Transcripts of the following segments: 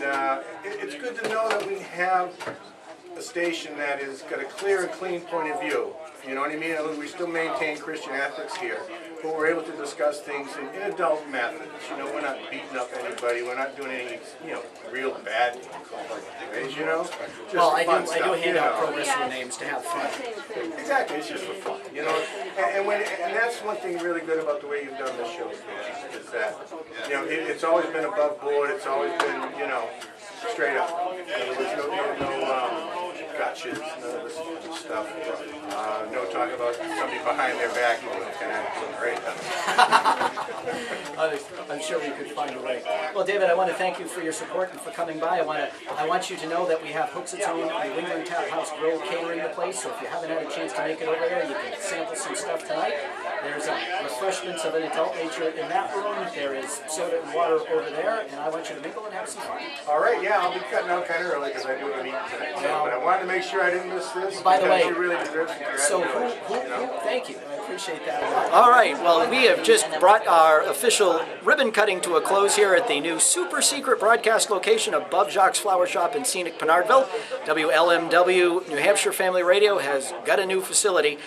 And it's good to know that we have a station that has got a clear and clean point of view. You know what I mean? We still maintain Christian ethics here, but we're able to discuss things in adult methods. You know, we're not beating up anybody. We're not doing any, real bad ways, Just well, I fun do stuff, hand out pro wrestler names to have fun. Exactly, it's just for fun, and that's one thing really good about the way you've done this show, is that, it's always been above board. It's always been, straight up. There's no gotchas, none of this stuff. No talk about somebody behind their back, right? I'm sure we could find a way. Well, David, I want to thank you for your support and for coming by. I want you to know that we have Hooks Its Own New England Tap House Grill catering the place, so if you haven't had a chance to make it over there, you can sample some stuff tonight. There's refreshments of an adult nature in that room. There is soda and water over there, and I want you to mingle and have some fun. All right, yeah, I'll be cutting out kind of early because I do have an eating tonight. But I wanted to make sure I didn't miss this. By the way, you really deserve some thank you. I appreciate that a lot. All right, well, we have just brought our official ribbon cutting to a close here at the new super secret broadcast location above Jacques Flower Shop in scenic Pinardville. WLMW New Hampshire Family Radio has got a new facility.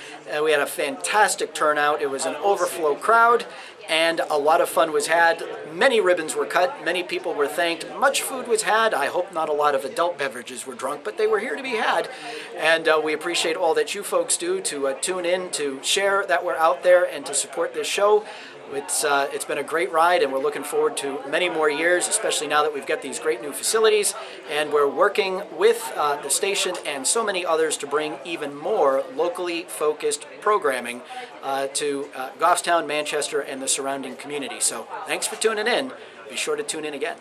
We had a fantastic turnout. It was an overflow crowd, and a lot of fun was had. Many ribbons were cut. Many people were thanked. Much food was had. I hope not a lot of adult beverages were drunk, but they were here to be had. And we appreciate all that you folks do to tune in, to share that we're out there, and to support this show. It's been a great ride, and we're looking forward to many more years, especially now that we've got these great new facilities, and we're working with the station and so many others to bring even more locally focused programming to Goffstown, Manchester, and the surrounding community. So thanks for tuning in. Be sure to tune in again.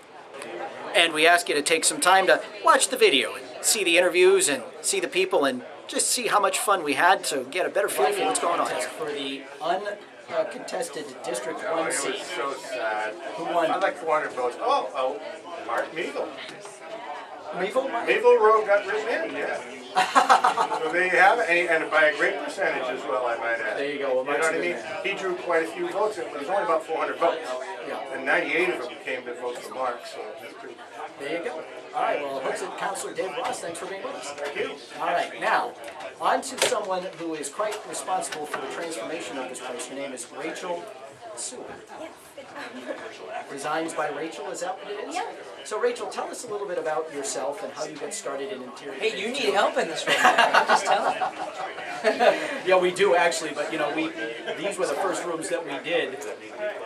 And we ask you to take some time to watch the video and see the interviews and see the people and just see how much fun we had to get a better feel for what's going on here. For the uncontested District 1 seat. So sad. Who won? I'd like 400 votes. Oh, Mark Meagle. Meagle Road got written in, yeah. So there you have it, and by a great percentage as well, I might add. There you go. Well, you know what I mean? He drew quite a few votes. It was only about 400 votes. Yeah. And 98 of them came to vote for Mark, so that's pretty. There you go. All right, well, Hooks It Councilor Dave Ross, thanks for being with us. Thank you. All right, now, on to someone who is quite responsible for the transformation of this place. Her name is Rachel Sewell. Designs by Rachel, is that what it is? Yeah. So Rachel, tell us a little bit about yourself and how you got started in interior. Hey, you need help in this room. I'm just telling you. Yeah, we do actually, but these were the first rooms that we did,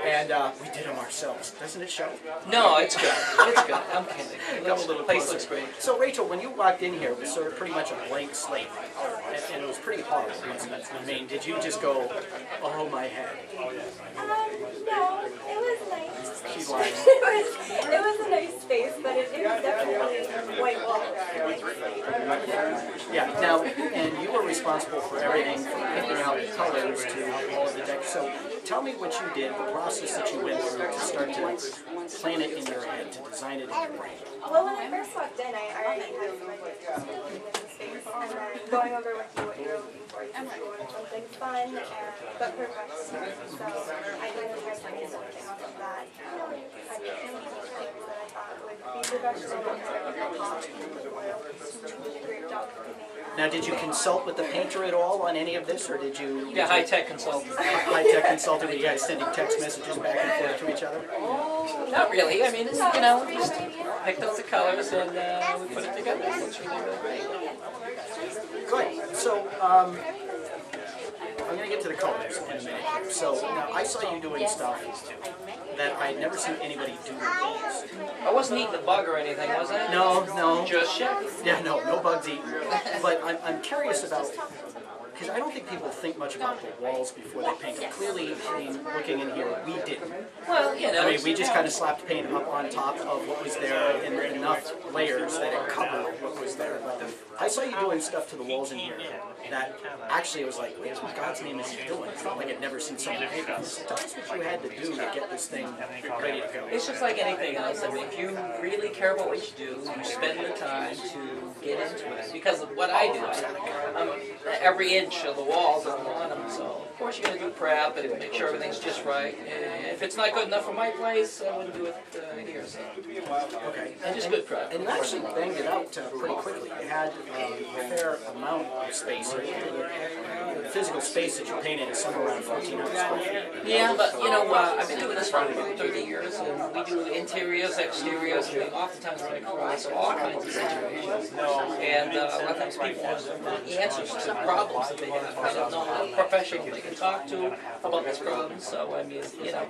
and we did them ourselves. Doesn't it show? No, it's good. It's good. I'm kidding. The place looks great. So Rachel, when you walked in here, it was sort of pretty much a blank slate, and it was pretty hard, wasn't it? I mean, did you just go, oh my head? No, it was nice. She's lying. It was a nice space, but it was definitely white walls. Yeah, now, and you were responsible for everything from picking out the colors to all of the decks. So tell me what you did, the process that you went through to start to plan it in your head, to design it in your brain. Well, when I first walked in, I already had some ideas of looking in the space, and then going over with you what you were looking for, you just wanted something fun but professional. So I kind of tried to make something off of that. I made things that I thought would be professional, but pop into the world. Did a great job with the name. Now, did you consult with the painter at all on any of this, or did you? Yeah, high-tech consultant. High-tech consultant, were you guys sending text messages back and forth to each other? Not really. I mean, it's, just picked up the colors and we put it together. It's really, really great. Good. So, I'm going to get to the colors in a minute here. So, now, I saw you doing stuff that I'd never seen anybody do with these. I wasn't eating a bug or anything, was I? No. Just checking. Yeah, no bugs eaten. But I'm curious about, because I don't think people think much about the walls before they paint them. Clearly, I mean, looking in here, we didn't. Well, I mean, we just kind of slapped paint up on top of what was there in enough layers that it covered what was there. But I saw you doing stuff to the walls in here that actually was like, what in God's name is he doing? It's not like I'd never seen someone paint this. Tell us what you had to do to get this thing ready to go. It's just like anything else. I mean, if you really care about what you do, you spend the time to get into it. Because of what I do, every inch of the walls, I want them. So, of course, you're going to do prep and make sure everything's just right. And if it's not good enough for my place, I wouldn't do it here. So. Okay. Just good product. And you actually banged it out pretty quickly. You had a fair amount of space here. The physical space that you painted is somewhere around 1,400 square feet. Yeah, but you know, I've been doing this for about 30 years, and we do interiors, exteriors, and we oftentimes run across all kinds of situations. And a lot of times people want answers to problems that they have. I don't know a professional they can talk to about this problem. So I mean, you know,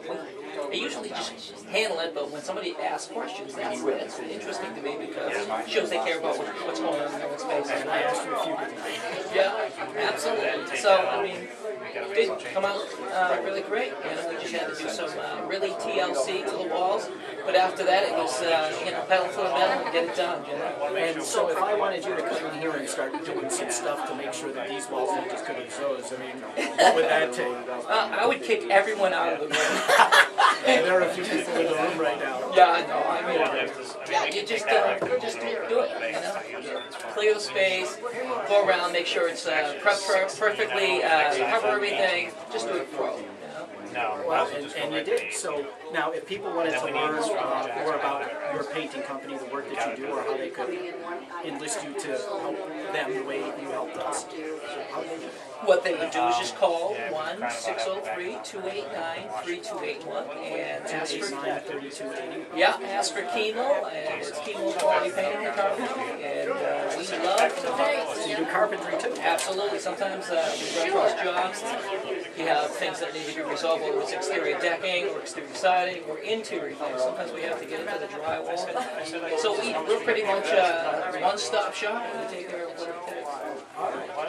I usually just handle it, but when somebody asks questions, that's interesting to me because it shows they care about what's going on in their space. And I asked you a few different Yeah, absolutely. So, I mean, did come out really great. You know, we just had to do some really TLC to the walls, but after that it was, you know, pedal to the metal and get it done, you know. And so if I wanted you to come in here and start doing some stuff to make sure that these walls look as good as those, I mean, what would that take? I would kick everyone out of the room. There are a few people in the room right now. Yeah, I know. I mean, yeah, you just do it. You know, clear the space, go around, make sure it's prepped perfectly, cover everything. Just do it pro. Well, and you did. So now, if people wanted to learn more about your painting company, the work that you do, or how they could enlist you to help them the way you helped us, how would they do that? What they would do is just call 1-603-289-3281 and ask for 3280. yeah, ask for chemo, and it's chemo quality painting and carpentry, and we love to paint. So you do carpentry too? Absolutely. Sometimes we run across jobs. You have things that need to be resolved, whether it's exterior decking or exterior siding or interior things. Sometimes we have to get into the drywall. So we're pretty much a one-stop shop, and we take care of what it takes.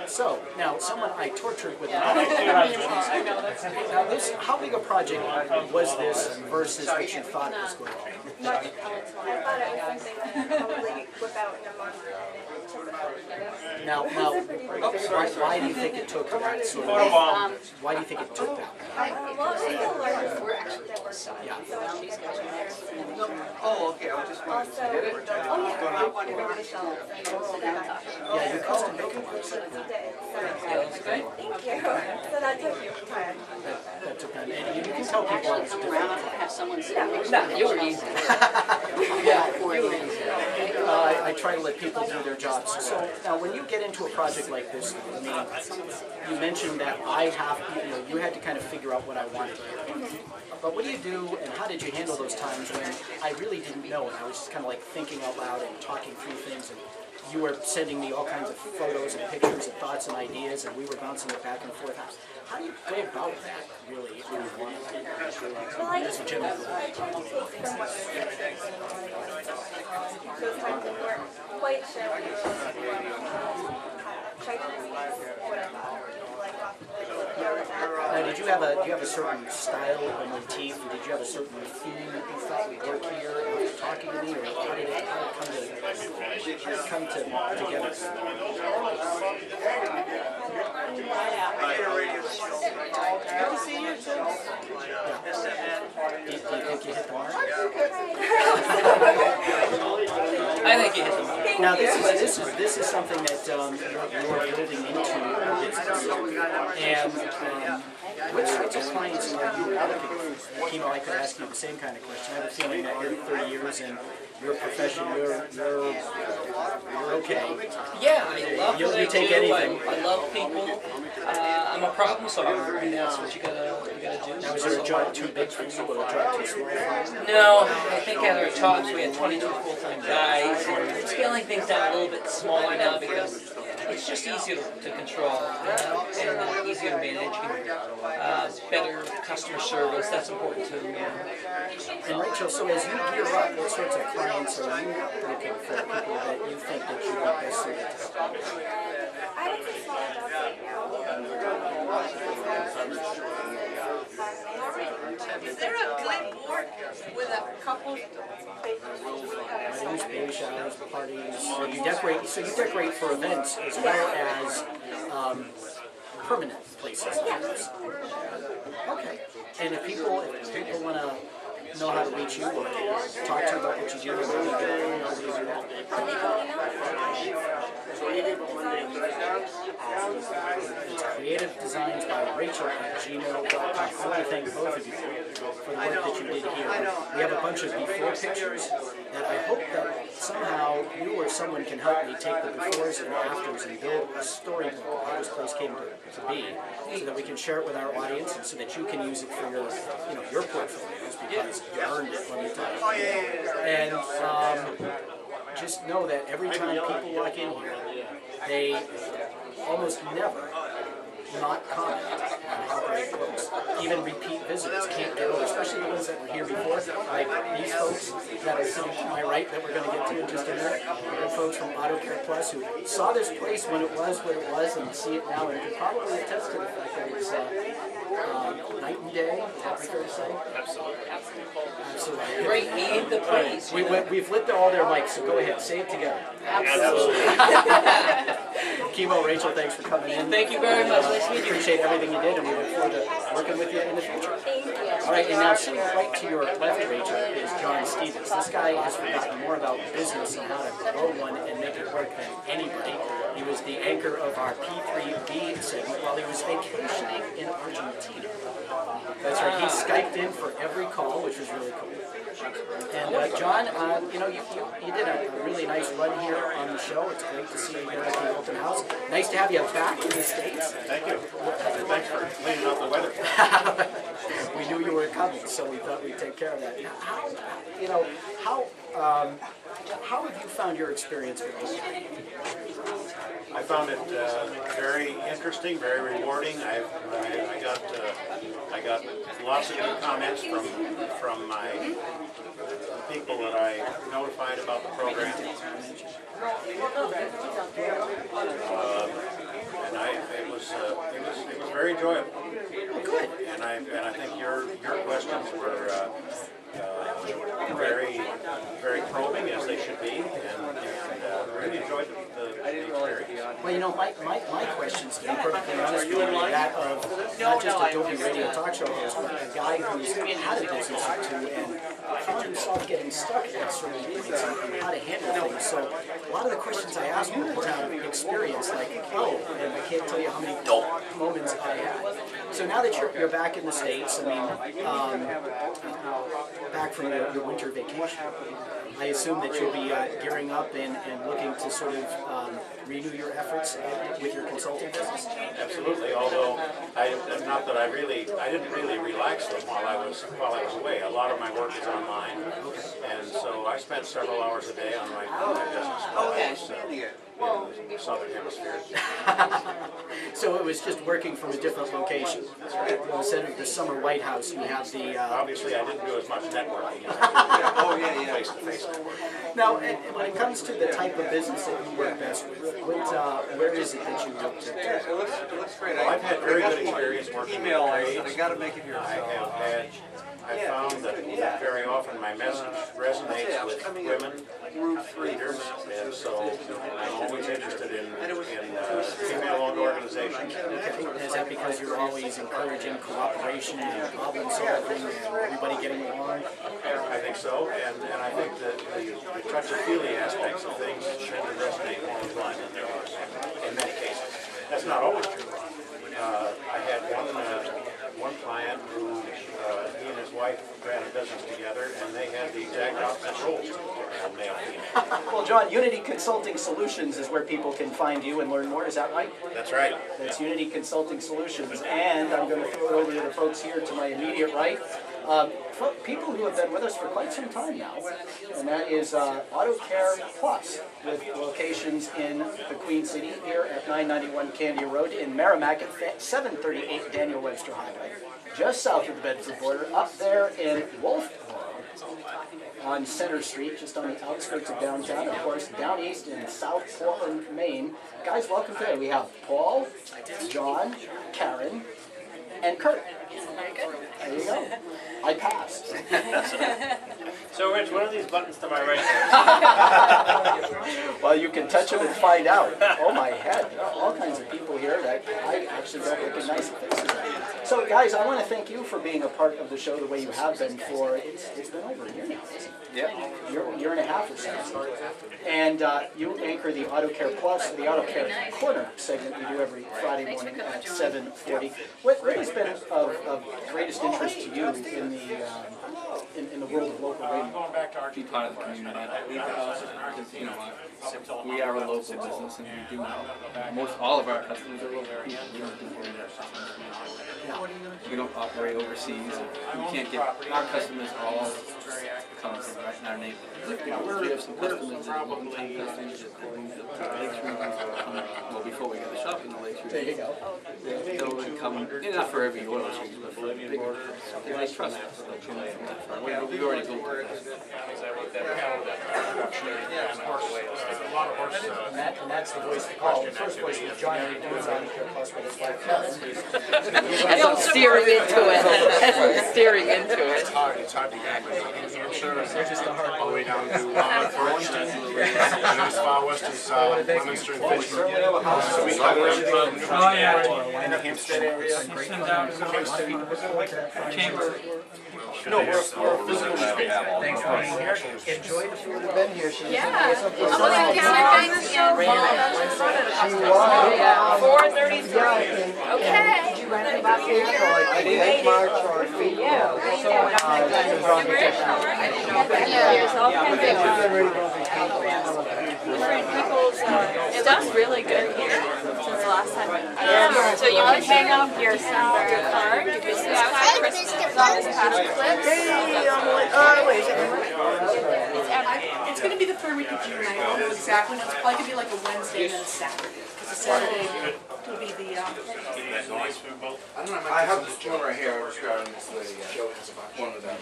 So, now, someone I tortured with now this, how big a project was this versus what you thought it was going to be? I thought it was something that I'd probably whip out in a month. Now, why do you think it took that sort of, why do you think it took that? Well, it's the largest we're actually that worked on. Yeah. So she's got Oh, okay, I was just wondering. also, oh yeah, Michelle. Yeah, you custom built it. We did. So, Yeah, that's great. thank you. So that took you time. That took that. And you can tell people it's different. Nah, you were easy. Yeah, you were easy. I try to let people do their jobs. So now, when you get into a project like this, I mean, you mentioned that you had to kind of figure out what I wanted. But what do you do, and how did you handle those times when I really didn't know, and I was just kind of like thinking out loud and talking through things, and you were sending me all kinds of photos and pictures and thoughts and ideas, and we were bouncing it back and forth. How do you go about that, really? Well, I As a general rule. try to take from what those times that weren't quite sure what you were try to release what I thought like off the Now, do you have a certain style or motif, or did you have a certain theme that you thought would work here after talking to me, or how did it come together? Good to see you too. Do you think you hit the mark? I think you hit the mark. Now, this is something that you're building into your business, and which sorts of clients are you looking for? Kimo, I could ask you the same kind of question. I have a feeling that you're 30 years in your profession, you're okay. Yeah, I love You what I take do. anything. I love people. I'm a problem solver, and that's what you gotta do. Now, is there a job too big for you or a job too small for you? No, I think at our tops we had 22 full-time guys, and I'm scaling things down a little bit smaller now because it's just easier to control and easier to manage. Better customer service, that's important too. And Rachel, so as you gear up, what sorts of clients are you looking for, people that you think that you would best suited to? I would say smaller jobs right now. Is there a clipboard with a couple? Weddings, baby showers, parties. So you decorate. So you decorate for events as well as permanent places. Okay. And if people want to know how to reach you or talk to you about what you do, how do you do that? It's Creative Designs by Rachel. rachel@gmail.com. I want to thank both of you for the work that you did here. We have a bunch of before pictures that I hope that somehow you or someone can help me take the befores and afters and build a storybook of how this place came to be, so that we can share it with our audience and so that you can use it for your, your portfolios, because you earned it, let me tell you. And just know that every time people walk in here, they almost never not comment on how great it looks. Even repeat visitors can't get over, especially the ones that were here before, like these folks that are sitting to my right that we're going to get to in just a minute. We've got folks from Auto Care Plus who saw this place when it was what it was and see it now, and can probably attest to the fact that it's night and day. Is that fair to say? Absolutely. Great, need the place. We've lit all their mics, so go ahead, say it together. Absolutely. Kimo, Rachel, thanks for coming in. Thank you very much. Nice to meet you. Appreciate everything you did, and we look forward to working with you in the future. All right, and now sitting right to your left, Rachel, is John Stevens. This guy has forgotten more about business and how to grow one and make it work than anybody. He was the anchor of our P3B segment while he was vacationing in Argentina. That's right, he Skyped in for every call, which was really cool. And John, you did a really nice run here on the show. It's great to see you here at the open house. Nice to have you back in the States. Thank you. Thanks for cleaning up the weather. We knew you were coming, so we thought we'd take care of that. How have you found your experience with this? I found it very interesting, very rewarding. I got lots of good comments from my people that I notified about the program, and it was very enjoyable. Good. And I think your questions were very probing, as they should be, and really enjoyed the experience. Well, my questions, to be perfectly honest with you, are that of not just a dopey radio talk show host, but a guy who's had a business or two and found himself getting stuck at certain points and how to handle things. So a lot of the questions I asked were born out of experience, like, and I can't tell you how many moments I had. So now that you're back in the States, I mean, back from your winter vacation, I assume that you'll be gearing up and looking to sort of renew your efforts with your consulting business. Absolutely. Although I didn't really relax them while I was away. A lot of my work is online, and so I spent several hours a day on my business while I was in the southern hemisphere. So it was just working from a different location. That's right. Well, instead of the summer White House, you have the. Obviously, I didn't do as much networking. Face-to-face networking. Now, when it comes to the type of business that you work best with, where is it that you look to? It looks great. Well, I've had very good experience working with Email, I trades. got to make it here. I found that very often my message resonates with women leaders, and so I'm always interested in female-owned organizations. Is that because you're always encouraging cooperation and problem solving and everybody getting along? I think so, and I think that the touchy-feely aspects of things tend to resonate more with women than there are in many cases. That's not always true. I had one client who he and his wife ran a business together, and they had the exact opposite roles, male and female. Well, John, Unity Consulting Solutions is where people can find you and learn more. Is that right? That's right. That's Unity Consulting Solutions, and I'm going to throw it over to the folks here to my immediate right. People who have been with us for quite some time now, and that is Auto Care Plus, with locations in the Queen City here at 991 Candia Road, in Merrimack at 738 Daniel Webster Highway, just south of the Bedford border, up there in Wolfboro on Center Street, just on the outskirts of downtown, of course, down east in South Portland, Maine. Guys, welcome today. We have Paul, John, Karen, and Kurt. There you go. I passed. So, Rich, what are these buttons to my right? Well, you can touch them and find out. Oh, my head. There are all kinds of people here that I actually don't recognize the faces of. So, guys, I want to thank you for being a part of the show the way you have been for, it's been over a year now, isn't it? Yeah. Year and a half or so. And you anchor the Auto Care Plus, the Auto Care Corner segment we do every Friday morning at 7:40. What has been of greatest interest to you in the world of local radio? Be part of the community. Because, you know, we are a local business, and we do most all of our customers are local people. We don't do we don't operate overseas. We can't get our customers all come from right in our neighborhood. We have some customers that are long-time customers that go to the Lakes region. Well, before we got a shop in the Lakes region. There you go. They'll would come, not for every oil change, but for bigger trips. They trust us. They'll come in from that far. We already go to And that's the voice to call. The first voice was John Reed doing Auto Care Plus with his wife Karen. I'm steering into it. Steering into it. It's hard to get New Hampshire, all the way down to Boston, and as far west as Leominster and Fishman. So we cover everything in the Hampstead area. Chamber. No, we're physical space. Thanks for being here. Enjoy the food. We've been here. She's Yeah. something. I'm gonna count on the show. Yeah. 4:33. Yeah. Okay. Did you rent any back here? Like late March or April? Yeah. It looks really good here since the last time. So you can hang up your card, your business card, Christmas on this past clips. It's going to be the third week of June. I don't know exactly. It's probably going to be like a Wednesday and then Saturday. Because the Saturday will be the. I have this one right here. I'm just grabbing this lady. One of them.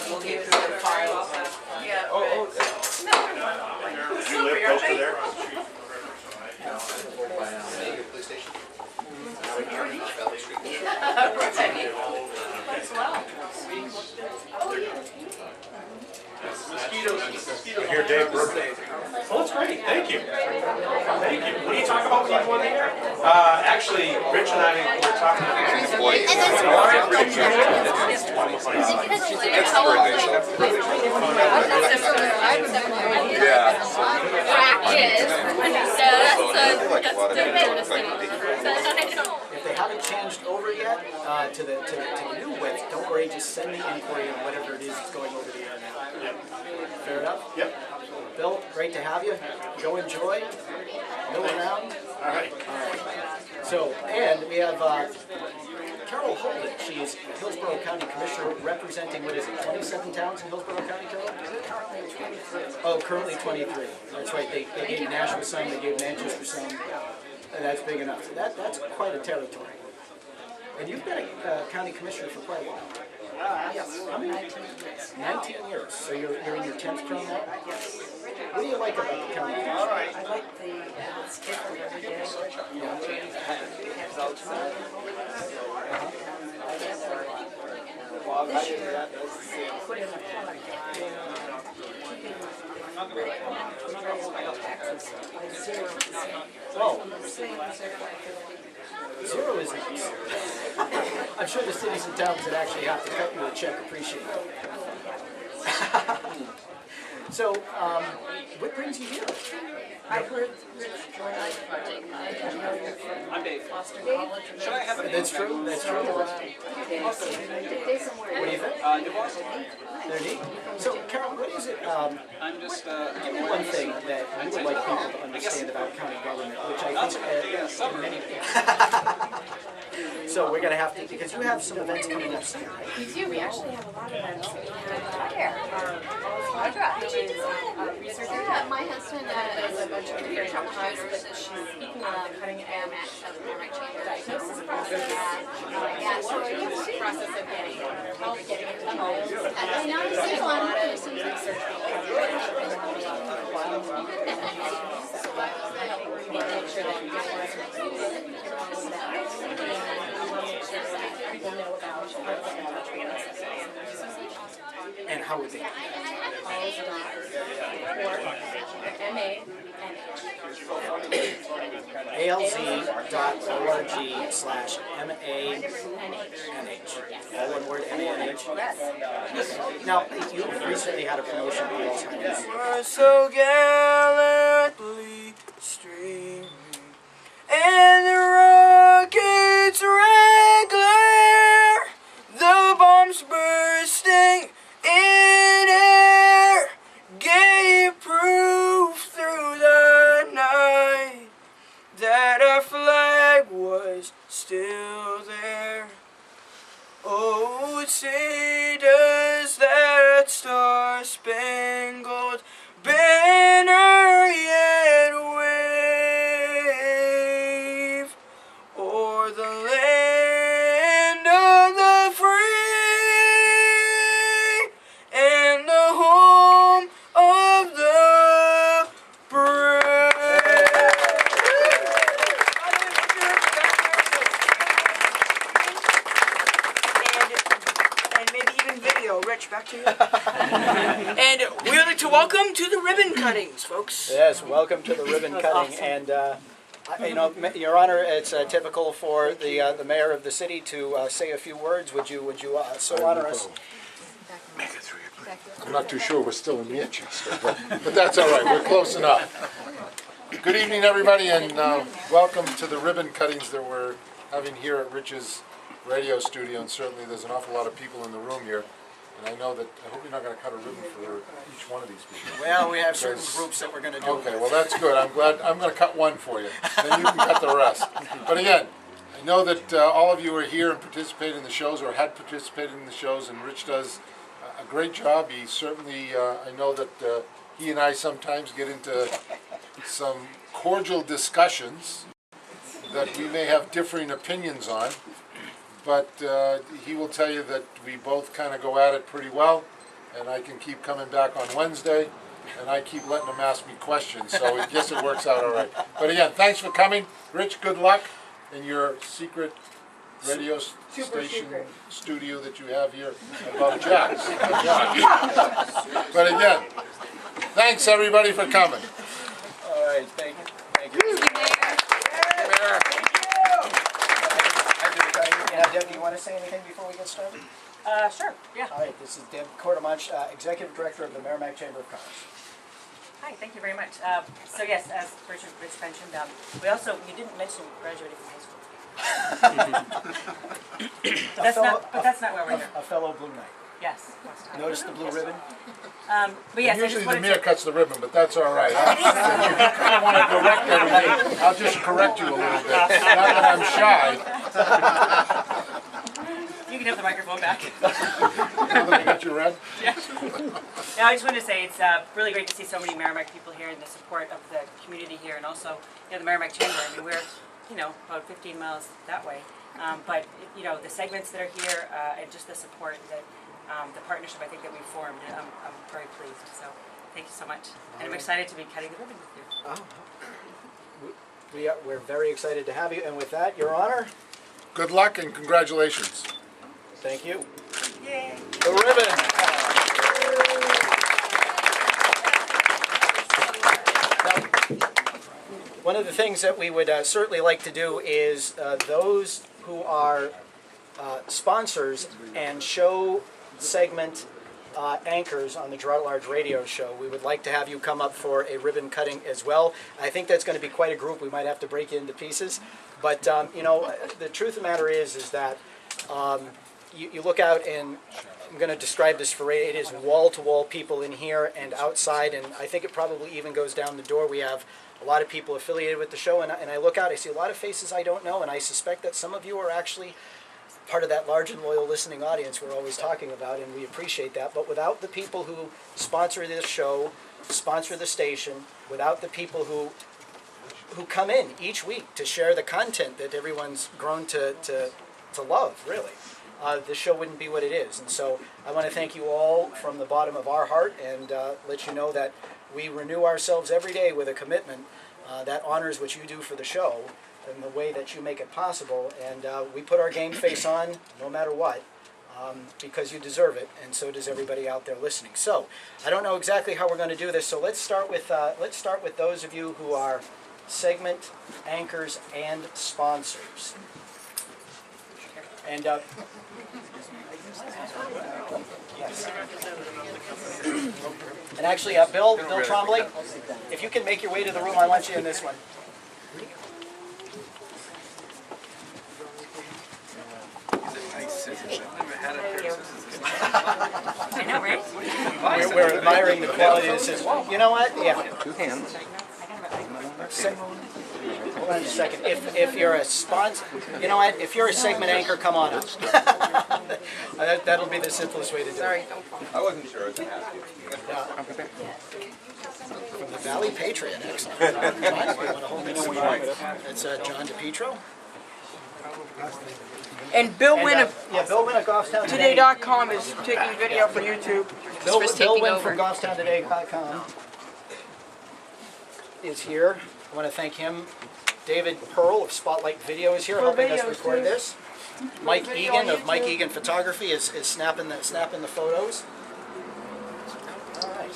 We'll get through the files. Yeah. You live close to there? Here, Dave birthday. Oh, that's great. Thank you. Thank you. What do you talk about when you go in there? Actually, Rich and I were talking about If they haven't changed over yet to the new width, don't worry. Just send the inquiry on whatever it is that's going over the air now. Yep. Fair enough. Yep. Bill, great to have you. Go enjoy. Mill around. All right. So, and we have Carol Holden. She's Hillsborough County Commissioner representing, what is it, 27 towns in Hillsborough County, Carol? Oh, currently 23. That's right. They gave Nashua some, they gave Manchester some. And that's big enough. So that's quite a territory. And you've been a county commissioner for quite a while. Yes. How many? 19 years. So you're in your 10th term now? Yes. What do you like about the county commission? I like the it's different every day. This year, put in a product taxes by 0%. Whoa. Same as everybody. 0 is nice. I'm sure the cities and towns that actually have to cut you a check appreciate it. So, what brings you here? I heard Rich join us. I'm Dave. Foster College. Should I have a That's true. That's true. What do you think? New Boston. They're neat. So, Carol, what is it? I'm just Give me one thing that you would like people to understand about county government, which I think many. So we're going to have to, because you have some events coming up soon, right? We do. We actually have a lot of events. We have which is research. Yeah, my husband does a bunch of different jobs, but she's speaking on the cutting edge diagnosis process. Yeah, so it's the process of getting help, getting into homes. And now there's a lot of research we want to make sure that we get people know about And how would they? alz.org/MANH. All one word, MANH. Now, you recently had a promotion of the Alzheimer's. We're so gallantly streaming, and the rockets red glare, the bombs bursting in air, gave proof through the night that our flag was still there. Oh, say does that star-spangled banner yet wave o'er the land of the free and the home of the brave? And maybe even video. Rich, back to you. And we would like to welcome to the ribbon cuttings, folks. Yes, welcome to the ribbon cutting. And you know, Your Honor, it's typical for the mayor of the city to say a few words. Would you so honor us? I'm not too sure we're still in Manchester, but that's all right. We're close enough. Good evening, everybody, and welcome to the ribbon cuttings that we're having here at Rich's radio studio. And certainly there's an awful lot of people in the room here. And I know that, I hope you're not going to cut a ribbon for each one of these people. Well, we have certain groups that we're going to do. Okay, well that's good. I'm glad. I'm going to cut one for you. Then you can cut the rest. But again, I know that all of you are here and participate in the shows or had participated in the shows, and Rich does a great job. He certainly, I know that he and I sometimes get into some cordial discussions that we may have differing opinions on, but he will tell you that we both kind of go at it pretty well, and I can keep coming back on Wednesday, and I keep letting him ask me questions, so I guess it works out all right. But again, thanks for coming. Rich, good luck in your secret radio station studio that you have here above Jack's. But again, thanks everybody for coming. All right, thank you. Thank you. Deb, do you want to say anything before we get started? Sure, yeah. All right, this is Deb Cordemuch, Executive Director of the Merrimack Chamber of Commerce. Hi, thank you very much. So yes, as Rich mentioned, you didn't mention graduating from high school. But that's not where we're here. A fellow Blue Knight. Yes. Notice the blue ribbon? But yes, Usually the mayor cuts the ribbon, but that's all right. If you kind of want to correct everything, I'll just correct you a little bit. Not that I'm shy. You can have the microphone back. Now that I got you red? Yeah. No, I just wanted to say it's really great to see so many Merrimack people here and the support of the community here, and also the Merrimack Chamber. I mean, we're about 15 miles that way, but the segments that are here and just the support that the partnership I think that we formed, I'm very pleased. So thank you so much, and I'm excited to be cutting the ribbon with you. We're very excited to have you, and with that, Your Honor. Good luck and congratulations. Thank you. Yay. The ribbon. Now, one of the things that we would certainly like to do is those who are sponsors and show segment anchors on the Girard Large radio show, we would like to have you come up for a ribbon cutting as well. I think that's going to be quite a group. We might have to break it into pieces. But, the truth of the matter is that you look out, and I'm going to describe this for radio. It is wall-to-wall people in here and outside, and I think it probably even goes down the door. We have a lot of people affiliated with the show, and I look out, I see a lot of faces I don't know, and I suspect that some of you are actually part of that large and loyal listening audience we're always talking about, and we appreciate that. But without the people who sponsor this show, sponsor the station, without the people who come in each week to share the content that everyone's grown to love, really, this show wouldn't be what it is. And so I want to thank you all from the bottom of our heart, and let you know that we renew ourselves every day with a commitment that honors what you do for the show and the way that you make it possible. And we put our game face on no matter what. because you deserve it, and so does everybody out there listening. So, I don't know exactly how we're going to do this. So let's start with those of you who are segment anchors and sponsors. And yes. And actually, Bill Trombley, if you can make your way to the room, I want you in this one. I know, right? We're admiring the quality of the scissors. You know what? Yeah. 2 hands. Hold on a second. If you're a sponsor, you know what? If you're a segment anchor, come on up. That'll be the simplest way to do it. Sorry. I wasn't sure if I asked you. From the Valley Patriot, excellent. John, you want to hold this? That's John DePietro. And Bill Wynne of Yeah, Bill Wynne of Goffstown Today.com is taking video for YouTube. Bill taking Wynne over. from GoffstownToday.com is here. I want to thank him. David Pearl of Spotlight Video is here, helping us record this. Mike Egan of Mike Egan Photography is snapping the photos. All right,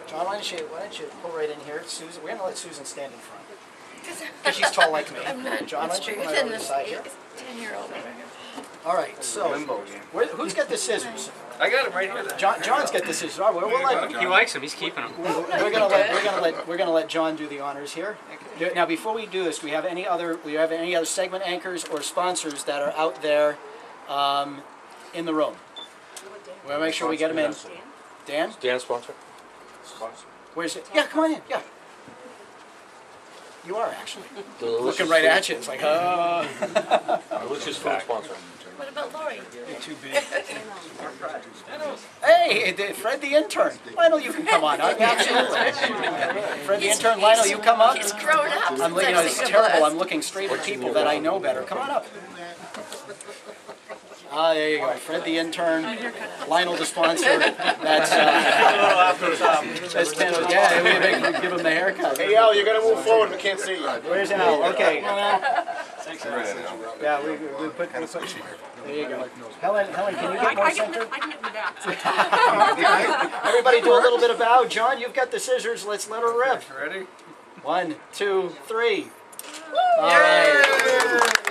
John, why don't you pull right in here? Susan, we're gonna let Susan stand in front because she's tall like me. John, why don't you come right over the side here? 10-year-old. All right, so who's got the scissors? I got him right here. John's got the scissors. All right, we'll let, He likes him. He's keeping him. we're gonna let John do the honors here. Now, before we do this, we have any other segment anchors or sponsors that are out there in the room? We'll make sure we get them in. Dan? Dan sponsor? Where's it? Yeah, come on in. Yeah. You are actually looking right at you. It's like, Delicious food sponsor. What about Lori? You're too big. Hey, Fred the intern. Lionel, you can come on up. Absolutely. Fred the intern, Lionel, you come up. He's grown up. It's terrible. I'm looking straight at people that I know better. Come on up. There you go. Fred the intern, Lionel the sponsor. That's Ken. Yeah, we give him the haircut. Hey, Al, you gotta move forward. We can't see you. Where's Al? Okay. Yeah, we put. There you go. Helen, can you get more center? I can get in the back. Everybody do a little bit of bow. John, you've got the scissors. Let's let her rip. Ready? 1, 2, 3. All right.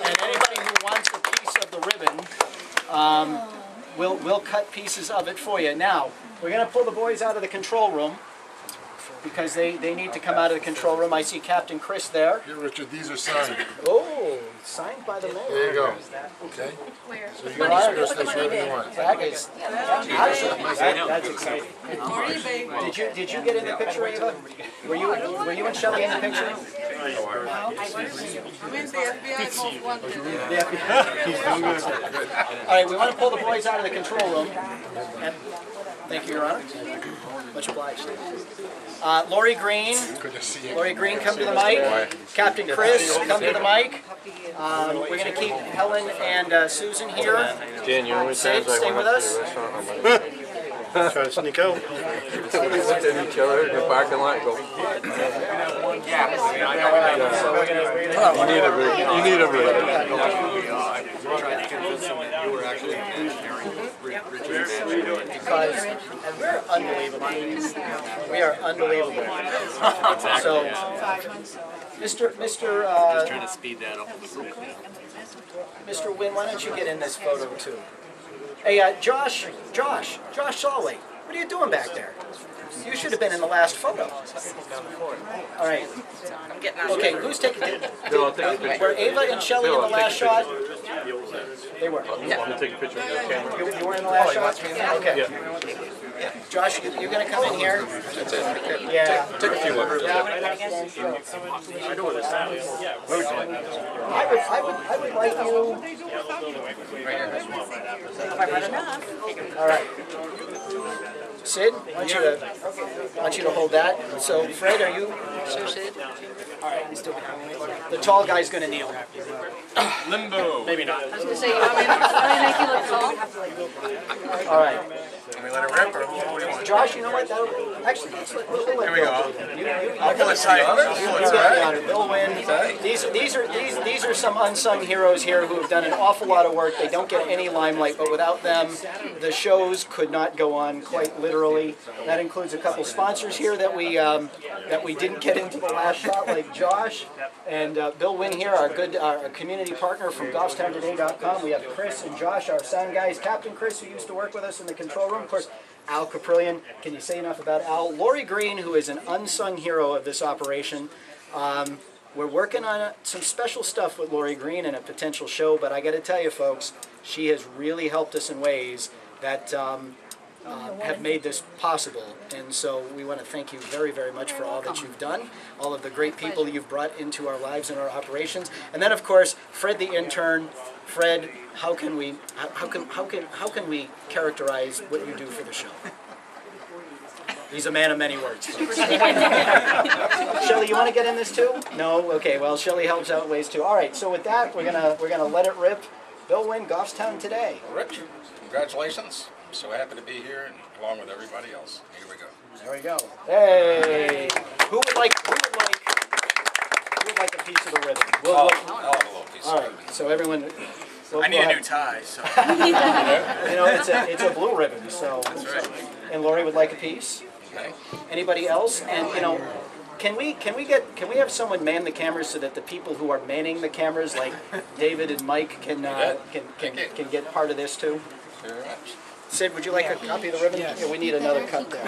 And anybody who wants a piece of the ribbon, we'll cut pieces of it for you. Now, we're going to pull the boys out of the control room because they need to come out of the control room. I see Captain Chris there. Here, Richard, these are signed. Oh, signed by the mayor. There you go. Okay? Where? So you can express this wherever you want. That is, that's exciting. Did you get in the picture, Eva? Were you and Shelley in the picture? I'm in the FBI most wanted. All right, we want to pull the boys out of the control room. And, thank you, Your Honor. Much obliged. Lori Green. Good to see you. Lori Green, come to the mic. Captain Chris, come to the mic. We're going to keep Helen and Susan here. Dan, you know how many times I Stay went with up us. to the restaurant? Try to sneak out. We looked at each other in the parking lot and go, So we're going to... you need a break. You need a break. Tried to convince him that you were actually engineering Because, and we're unbelievable. We are unbelievable. So, Mr. trying to speed that up a little bit. Mr. Wynne, why don't you get in this photo too? Hey, Josh Solway, what are you doing back there? You should have been in the last photo. All right. Okay, who's taking it? Were Ava and Shelley in the last shot? They were. I'm take a picture of your camera. You were in the last shot? Okay. Josh, you're going to come in here? That's it. Yeah. Take a few more. I know where this is. I would like you. All right. Sid, I want you to hold that. So, Fred, are you? Sure, Sid. All right, he's still behind me. The tall guy's going to kneel. Limbo. Maybe not. I was going to say, you want me to make you look tall? All right. we let it rip, or what do you want? Josh, you know what? Actually, we'll let Here we go. I'll go inside. You get the honor. Bill Wynne. These are some unsung heroes here who have done an awful lot of work. They don't get any limelight, but without them, the shows could not go on, quite literally. That includes a couple sponsors here that we didn't get into the last shot, like Josh and Bill Wynne here, our community partner from GolfstownToday.com. We have Chris and Josh, our sound guys. Captain Chris, who used to work with us in the control room. Of course, Al Caprillion. Can you say enough about Al? Lori Green, who is an unsung hero of this operation. We're working on some special stuff with Lori Green and a potential show, but I got to tell you, folks, she has really helped us in ways that have made this possible. And so we want to thank you very, very much for all that you've done, all of the great people you've brought into our lives and our operations. And then, of course, Fred the intern. Fred, how can we characterize what you do for the show? He's a man of many words. Shelley, you want to get in this too? No? Okay, well, Shelley helps out ways too. All right, so with that, we're gonna let it rip. Bill Wynne, Goffstown Today. Rich, congratulations. I'm so happy to be here, and along with everybody else. Here we go. There we go. Hey, who would like a piece of the ribbon? I'll have a little piece all of right, ribbon. so everyone. I need a new tie, so. You know, it's a blue ribbon, so. That's right. And Lori would like a piece. Okay. Anybody else? And you know, can we have someone man the cameras so that the people who are manning the cameras, like David and Mike, can get part of this too? Very much. Sid, would you like a copy of the ribbon? Yes. Yeah, we need another cut there.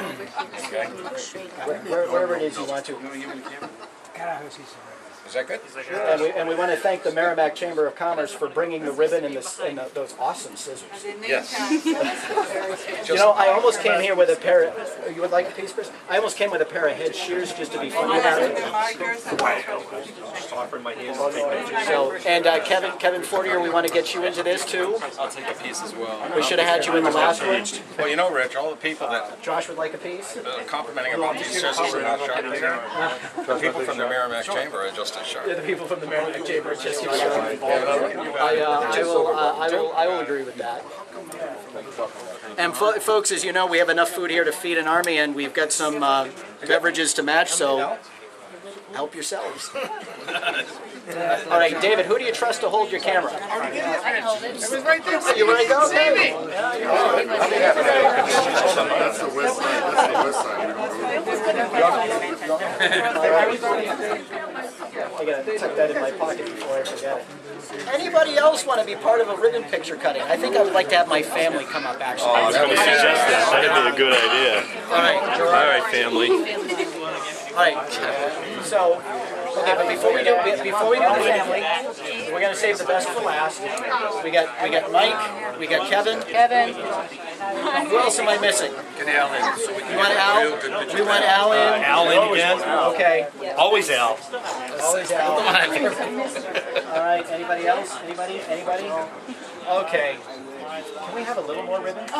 Okay. Wherever it is you want to. Is that good? And we want to thank the Merrimack Chamber of Commerce for bringing the ribbon and those awesome scissors. Yes. You know, I almost came here with a pair of, you would like a piece, Chris? I almost came with a pair of head shears just to be funny about it. So, and Kevin Fortier, we want to get you into this too. I'll take a piece as well. We should have had you in the last one. Well, you know, Rich, all the people that Josh would like a piece. complimenting about these scissors are not sharp here. The people from the Merrimack Chamber are just as sharp. Yeah, the people from the Merrimack Chamber are just as sharp. I will agree with that. And folks, as you know, we have enough food here to feed an army, and we've got some beverages to match, so help yourselves. All right, David, who do you trust to hold your camera? It was right there. You ready to go? That's the west side. That's the west side. I gotta tuck that in my pocket before I forget it. Anybody else want to be part of a ribbon picture cutting? I think I would like to have my family come up, actually. I was going to suggest that. That'd be a good idea. All right, Girard. All right, family. All right. So, okay, but before we do the family, we're gonna save the best for last. We got Mike. We got Kevin. Who else am I missing? Get Al in. You want Al? We want Al in. Al in again? Okay. Always Al. Always Al. All right. Anybody else? Anybody? Okay. Can we have a little more ribbon? It's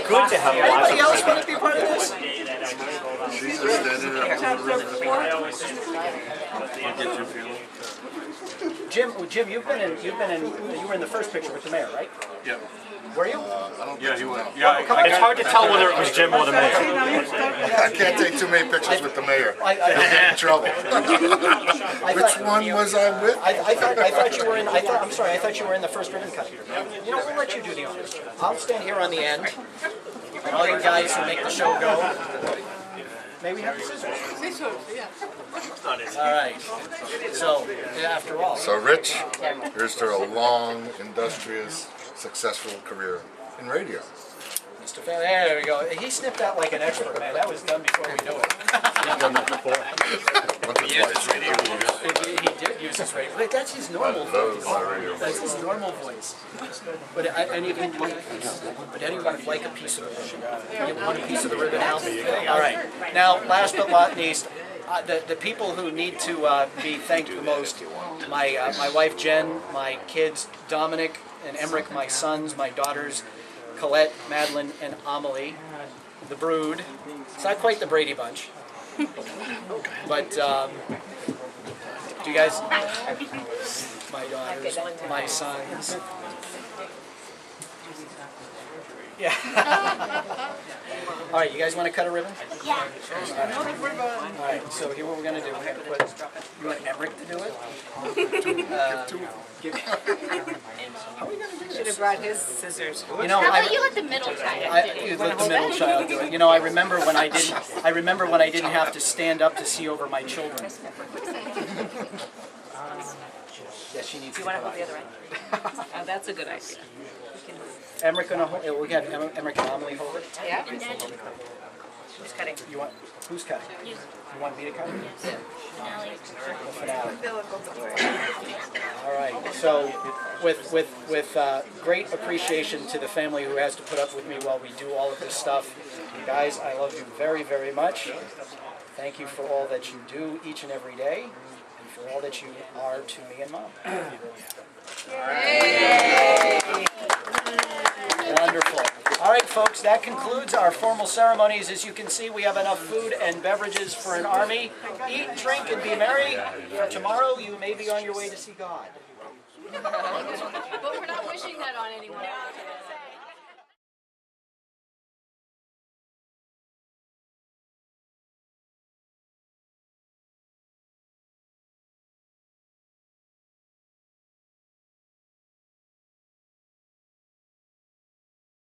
good to have lots Anybody else want to be part of this? She's just standing up. Jim, you were in the first picture with the mayor, right? Yeah. Were you? Yeah, you were. Yeah, it's hard to tell whether it was Jim or the mayor. I can't take too many pictures with the mayor. I'll get in trouble. Which one was I with? I thought you were in. I'm sorry. I thought you were in the first ribbon cut. You know, we'll let you do the honors. I'll stand here on the end, and all you guys who make the show go. Maybe have the scissors. All right. So, after all. So, Rich, here's to a long, industrious, successful career in radio. Mr. Family, there we go. He snipped out like an expert, man. That was done before we knew it. He did use his radio. But that's his normal voice. That's his normal voice. But anyone would like a piece of the ribbon? You want a piece of the ribbon, Al? All right. Now, last but not least, the people who need to be thanked the most, my wife Jen, my kids Dominic and Emmerich, my sons, my daughters Colette, Madeline, and Amelie, the brood. It's not quite the Brady Bunch, but do you guys, my daughters, my sons, Yeah. All right, you guys want to cut a ribbon? Yeah. All right, so here what we're going to do, we're going to put, you want Emmerich to do it? How are we going to do this? Should have brought his scissors. You know, How about you let the middle child do it? You let the middle child do it. You know, I remember when I didn't have to stand up to see over my children. Yeah, she needs Do to you want to go. hold the other end? Oh, that's a good idea. Emmerich gonna hold, we got Emmerich and Amelie hold it. Yeah. Who's cutting? You want, who's cutting? You want me to cut? Finale. The finale. All right, so with great appreciation to the family who has to put up with me while we do all of this stuff. Guys, I love you very, very much. Thank you for all that you do each and every day, and for all that you are to me and Mom. Wonderful. All right, folks, that concludes our formal ceremonies. As you can see, we have enough food and beverages for an army. Eat, drink, and be merry. For tomorrow, you may be on your way to see God. But we're not wishing that on anyone.